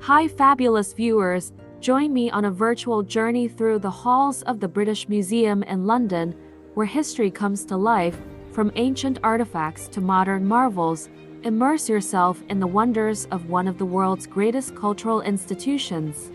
Hi fabulous viewers, join me on a virtual journey through the halls of the British Museum in London, where history comes to life, from ancient artifacts to modern marvels. Immerse yourself in the wonders of one of the world's greatest cultural institutions.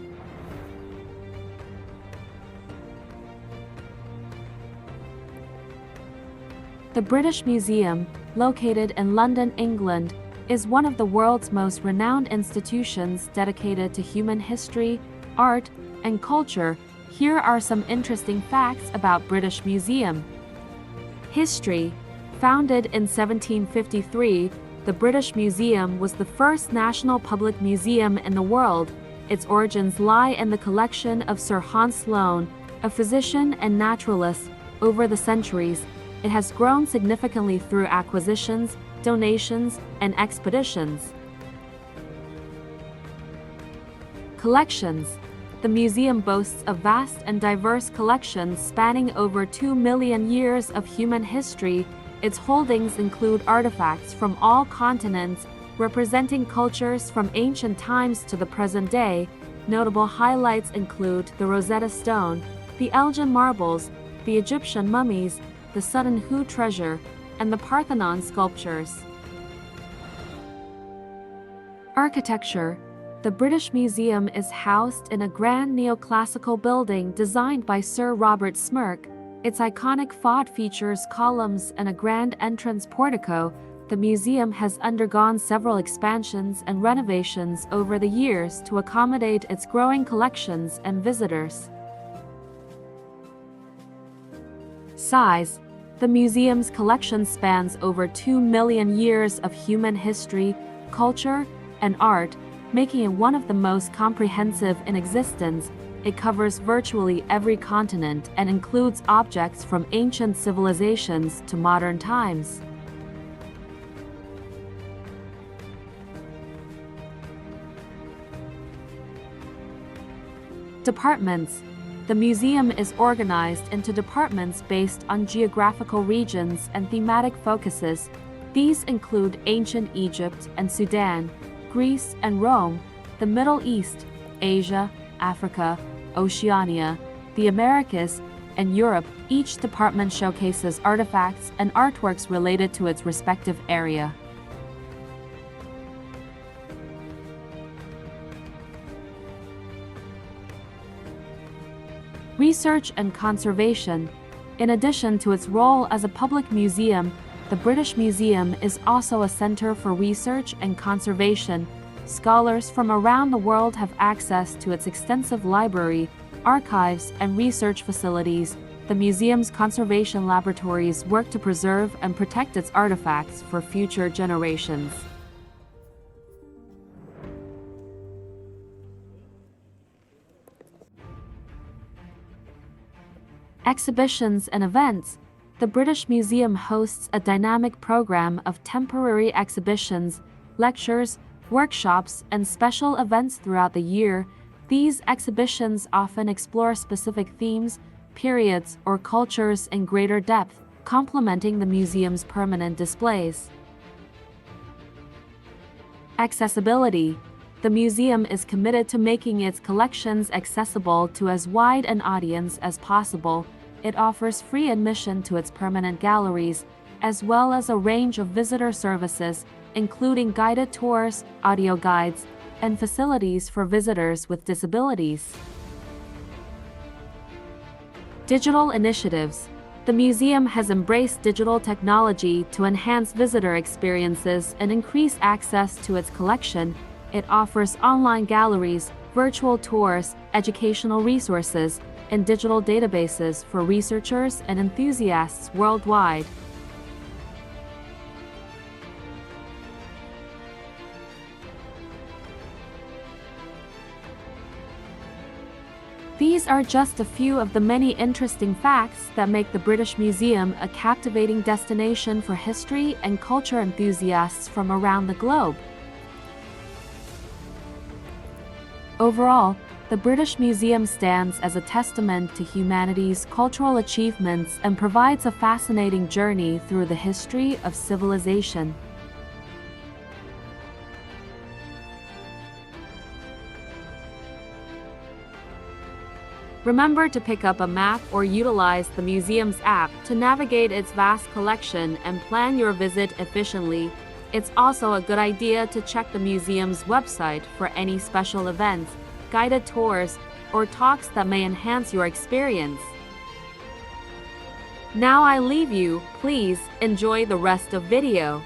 The British Museum, located in London, England, is one of the world's most renowned institutions dedicated to human history, art, and culture. Here are some interesting facts about British Museum. History. Founded in 1753, the British Museum was the first national public museum in the world. Its origins lie in the collection of Sir Hans Sloane, a physician and naturalist. Over the centuries, it has grown significantly through acquisitions, donations, and expeditions. Collections. The museum boasts a vast and diverse collection spanning over 2 million years of human history. Its holdings include artifacts from all continents, representing cultures from ancient times to the present day. Notable highlights include the Rosetta Stone, the Elgin marbles, the Egyptian mummies, the Sutton Hoo treasure, and the Parthenon sculptures. Architecture. The British Museum is housed in a grand neoclassical building designed by Sir Robert Smirke. Its iconic facade features columns and a grand entrance portico. The museum has undergone several expansions and renovations over the years to accommodate its growing collections and visitors. Size. The museum's collection spans over 2 million years of human history, culture, and art, making it one of the most comprehensive in existence. It covers virtually every continent and includes objects from ancient civilizations to modern times. Departments. The museum is organized into departments based on geographical regions and thematic focuses. These include ancient Egypt and Sudan, Greece and Rome, the Middle East, Asia, Africa, Oceania, the Americas, and Europe. Each department showcases artifacts and artworks related to its respective area. Research and conservation. In addition to its role as a public museum, the British Museum is also a center for research and conservation. Scholars from around the world have access to its extensive library, archives, and research facilities. The museum's conservation laboratories work to preserve and protect its artifacts for future generations. Exhibitions and events. The British Museum hosts a dynamic program of temporary exhibitions, lectures, workshops, and special events throughout the year. These exhibitions often explore specific themes, periods, or cultures in greater depth, complementing the museum's permanent displays. Accessibility. The museum is committed to making its collections accessible to as wide an audience as possible. It offers free admission to its permanent galleries, as well as a range of visitor services, including guided tours, audio guides, and facilities for visitors with disabilities. Digital initiatives. The museum has embraced digital technology to enhance visitor experiences and increase access to its collection. It offers online galleries, virtual tours, educational resources, and digital databases for researchers and enthusiasts worldwide. These are just a few of the many interesting facts that make the British Museum a captivating destination for history and culture enthusiasts from around the globe. Overall, the British Museum stands as a testament to humanity's cultural achievements and provides a fascinating journey through the history of civilization. Remember to pick up a map or utilize the museum's app to navigate its vast collection and plan your visit efficiently. It's also a good idea to check the museum's website for any special events, guided tours, or talks that may enhance your experience. Now I leave you, please enjoy the rest of video.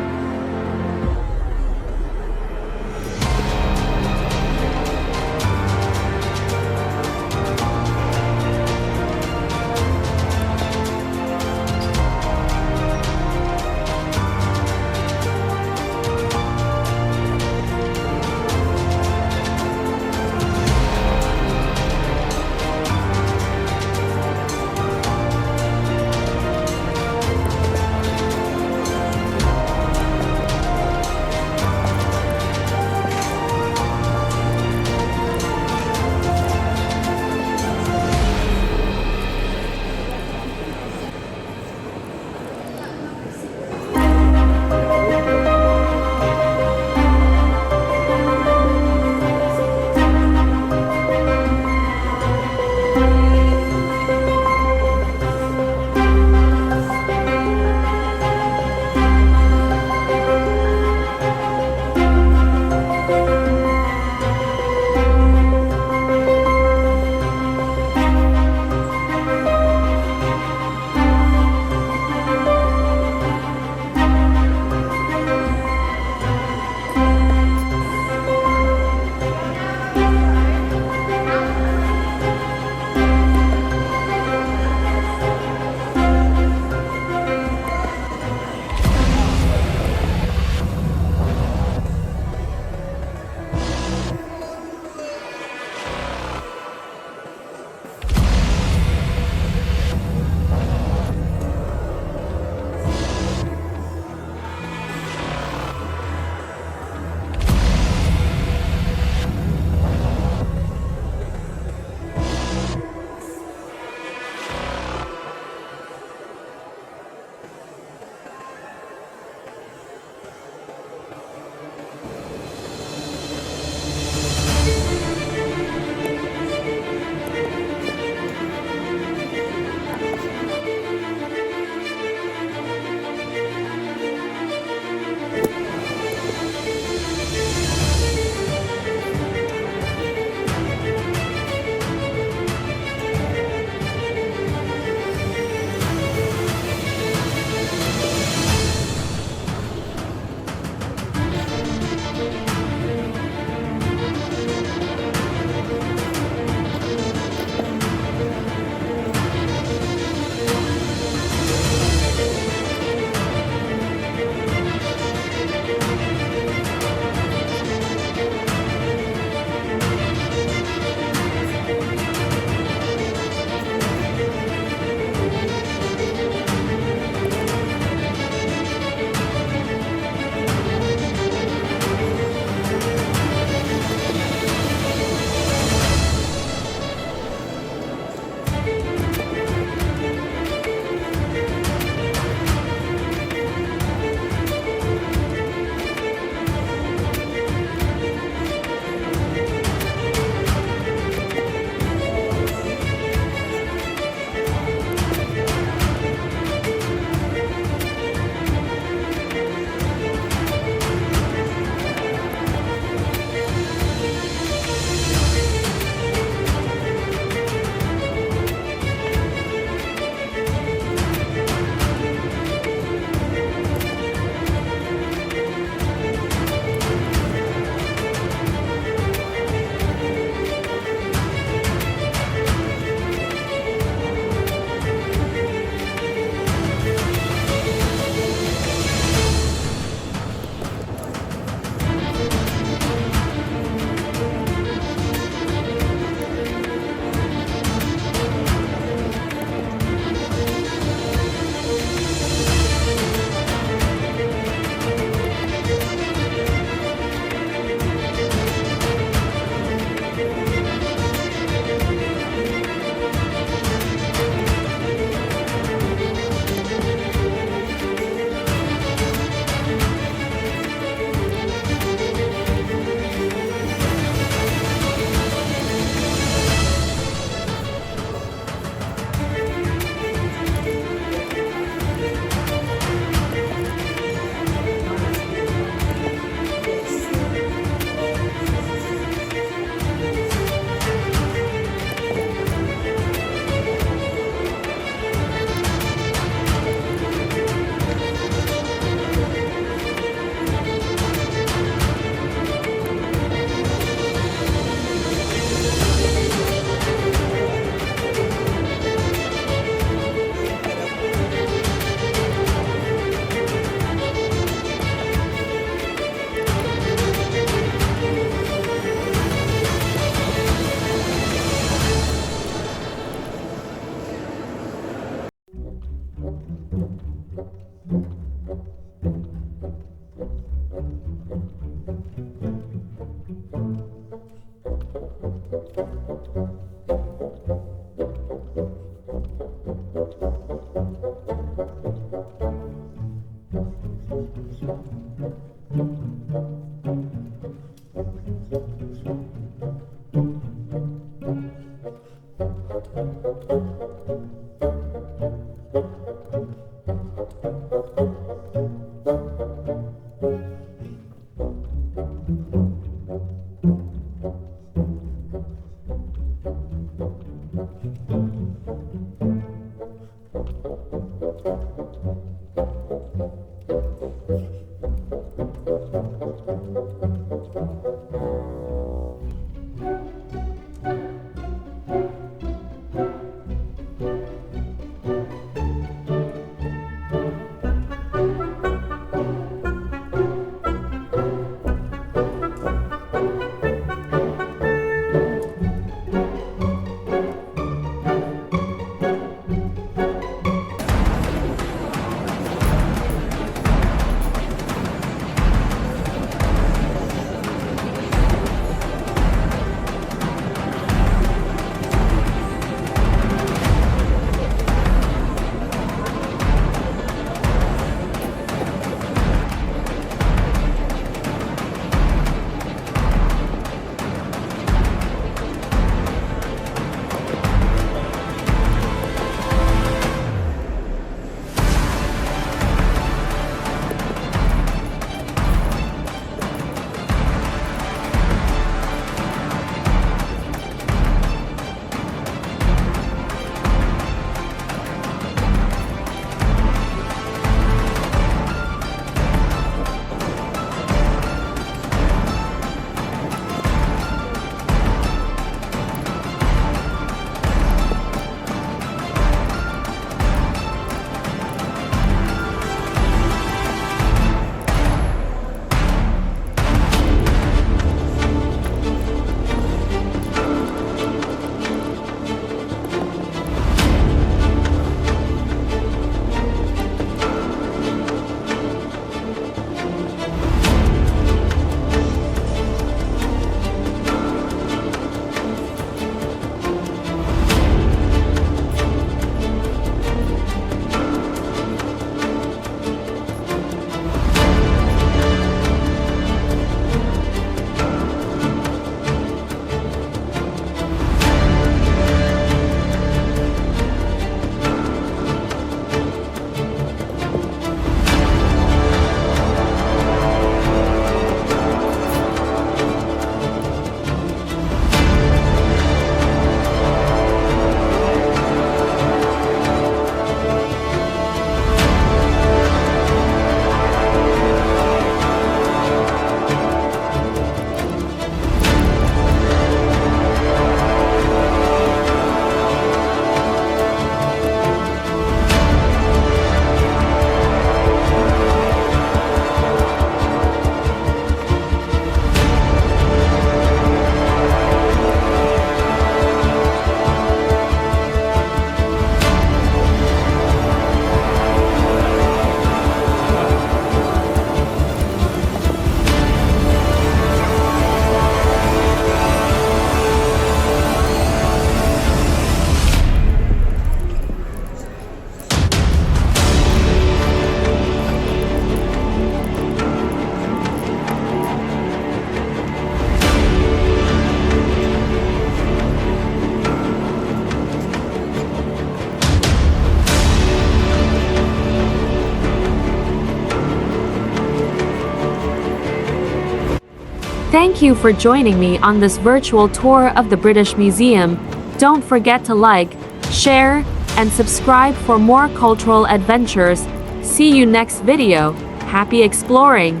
Thank you for joining me on this virtual tour of the British Museum. Don't forget to like, share, and subscribe for more cultural adventures. See you next video. Happy exploring!